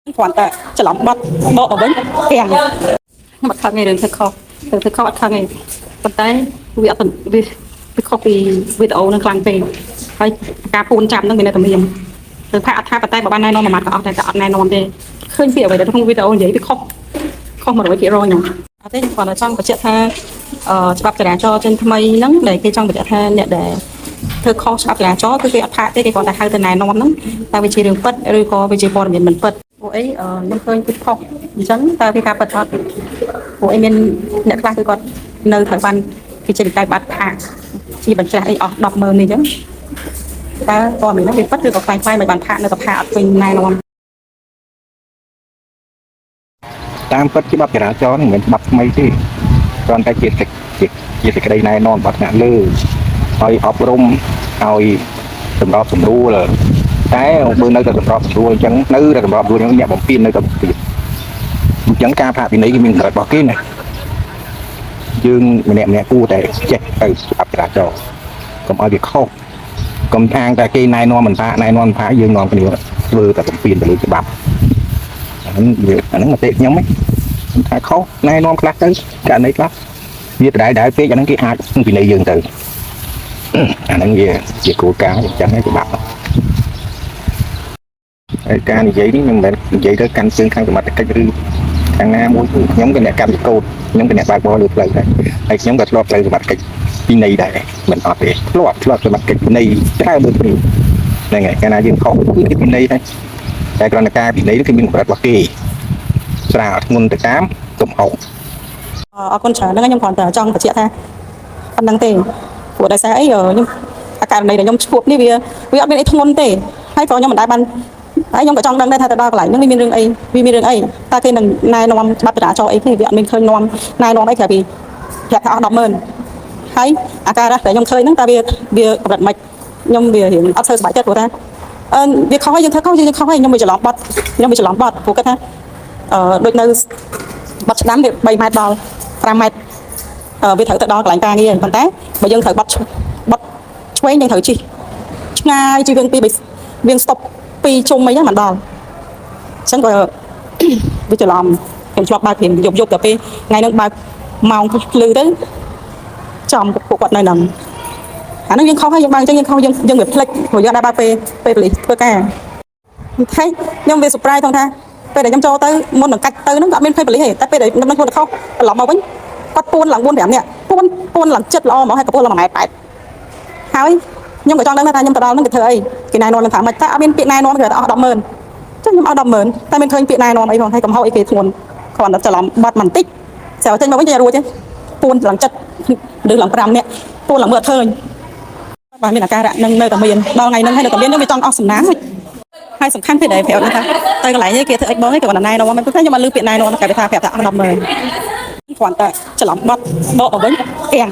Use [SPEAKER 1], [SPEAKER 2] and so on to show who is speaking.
[SPEAKER 1] គ្រាន់តែច្រឡំបត់បកទៅវិញទាំងខ្ញុំអត់ខឹងទេរឿងធ្វើខុសធ្វើខុសអត់ខឹងទេប៉ុន្តែវាអត់វាខុសពីវីដេអូនឹងខ្លាំងពេកហើយការពូនចាប់នឹងវានៅតែមានទៅផាកអត់ថាប៉ុន្តែបើបានណែនាំមួយម៉ាត់ក៏អត់តែអត់ណែនាំទេឃើញពីអ្វីដែលក្នុងវីដេអូនិយាយវាខុស100%ខ្ញុំអត់ទេខ្ញុំគ្រាន់តែចង់បញ្ជាក់ថាច្បាប់ចរាចរណ៍ចេញថ្មីហ្នឹងដែលគេចង់បញ្ជាក់ថាអ្នកដែលធ្វើខុសច្បាប់ចរាចរណ៍គឺគេអត់ផាកទេគេគ្រាន់តែហៅទៅណែនាំហ្នឹងតែវាជារឿងពិតឬក៏វាជាព័ត៌មានមិនពិតពួកអីខ្ញុំឃើញគឺខុសអញ្ចឹងតើវាការពិតអត់ពួកអីមានអ្នកខ្លះគឺគាត់នៅត្រូវបានគេចេញតែបាត់ផាកជាបញ្ច្រាស់អីអស់100000នេះអញ្ចឹងតើព័ត៌មានហ្នឹងវាពិតឬក៏ខ្លាំងខ្លាំងមិនបានផាកនៅតែផាកអត់ពេញណែនាំ
[SPEAKER 2] តាមពិតច្បាប់ចរាចរណ៍មិនមែនច្បាប់ថ្មីទេគ្រាន់តែជាសេចក្តីណែនាំរបស់ថ្នាក់លើឲ្យអប់រំឲ្យសម្របសម្រួលតែបើនៅតែសម្របសម្រួលអញ្ចឹងនៅតែសម្របសម្រួលអ្នកបំពេញនៅតែបំពេញអញ្ចឹងការផាកពិន័យគឺមានកម្រិតរបស់គេណាយើងម្នាក់គួរតែចេះទៅច្បាប់ចរាចរណ៍កុំឲ្យវាខុសកុំអាងតែគេណែនាំមិនផាកយើងនាំគ្នាធ្វើតែបំពេញទៅលើច្បាប់អាហ្នឹងមតិខ្ញុំថាខុសណែនាំខ្លះទៅករណីខ្លះវាដដែលពេកអាហ្នឹងគេអាចពិន័យយើងទៅអាហ្នឹងវាជាគោលការណ៍អញ្ចឹងឯងច្បាប់ហើយការនិយាយនេះមិនមែននិយាយទៅកាន់ជើងខាងសមត្ថកិច្ចឬខាងណាមួយខ្ញុំក៏អ្នកកម្មកោតខ្ញុំក៏អ្នកបើកបរលើផ្លូវដែរហើយខ្ញុំក៏ធ្លាប់ផ្លូវសមត្ថកិច្ចពីនៃដែរមិនអត់ទេធ្លាប់សមត្ថកិច្ចពីនៃច្រើនដូចគ្នាហ្នឹងហើយកាលណាយើងខុសគឺពីនៃដែរតែក្រណការពីនៃគឺមានកម្រិតរបស់គេស្រាលធ្ងន់ទៅតាមកំហុស
[SPEAKER 1] អរគុណច្រើនហ្នឹងខ្ញុំគ្រាន់តែចង់បញ្ជាក់ថាប៉ុណ្្នឹងទេព្រោះដោយសារអីខ្ញុំអាករណីដែលខ្ញុំឈួបនេះវាអត់មានអីធ្ងន់ទេហើយក៏ខ្ញុំមិនដែលបានហើយខ្ញុំក៏ចង់ដឹងដែរថាទៅដល់កន្លែងហ្នឹងវាមានរឿងអីតើគេនឹងណែនាំច្បាប់ចរាចរណ៍អីទេវាអត់មានឃើញណែនាំអីក្រៅពីប្រាប់ថាអស់100000ហើយអាការៈដែលខ្ញុំឃើញហ្នឹងតើវាកម្រិតមិនខ្ញុំវារៀងអត់ធ្វើសប្បាយចិត្តព្រោះថាវាខុសហើយយើងធ្វើខុសយើងខុសហើយខ្ញុំវាច្រឡំបត់ព្រោះគាត់ថាដូចនៅបត់ឆ្ដាំវា3ម៉ែត្រដល់5ម៉ែត្រវាត្រូវទៅដល់កន្លែងការងារប៉ុន្តែបើយើងត្រូវបត់ឆ្វេងយើងត្រូវជិះឆ្ងាយជាងវាងស្តុប2ជុំអីហ្នឹងមិនដល់អញ្ចឹងក៏វាច្រឡំខ្ញុំធ្លាប់បើកព្រៀងយប់ទៅពេលថ្ងៃហ្នឹងបើកម៉ោងភ្លឺទៅចំពួកគាត់នៅហ្នឹងអាហ្នឹងយើងខុសហើយយើងបើកអញ្ចឹងយើងខុសយើងវាភ្លេចព្រោះយើងដែរបើកពេលប៉ូលីសធ្វើការហើយខ្ញុំវា surprise ផងថាពេលដែលខ្ញុំចូលទៅមុននឹងកាច់ទៅហ្នឹងក៏អត់មានភ័យប៉ូលីសទេតែពេលដែលខ្ញុំនឹងធ្វើទៅខុសត្រឡប់មកវិញគាត់ពួនឡើង4 5នាក់ពួនឡើងចិត្តល្អហ្មងហើយក៏ពួនឡើង1.8 ម៉ែត្រហើយខ្ញុំក៏ចង់ដឹងថាខ្ញុំទៅដល់ហ្នឹងគេធ្វើអីគេណែនាំថាមិនតែអត់មានពាក្យណែនាំគេថាអស់100000ចុះខ្ញុំអស់100000តែមានឃើញពាក្យណែនាំអីផងហើយកំហុសអីគេធ្ងន់គ្រាន់តែច្រឡំបាត់បន្តិចស្រាប់ចេញមកវិញចេះរួចទេពួនឡើងចិត្តឬឡើង5នាក់ពួនឡើងមើលអត់ឃើញបាទមានអាការៈនឹងនៅតែមានដល់ថ្ងៃហ្នឹងហើយនៅតែមានខ្ញុំវាចង់អស់សំណាងហើយសំខាន់ទៀតដែលប្រាប់ថាទៅកន្លែងនេះគេធ្វើអីបងគេគាត់ណែនាំមិនព្រោះខ្ញុំអត់លឺពាក្យណែនាំគេថាប្រាប់ថាអស់100000គ្រាន់តែច្រឡំបាត់បកទៅវិញទាំង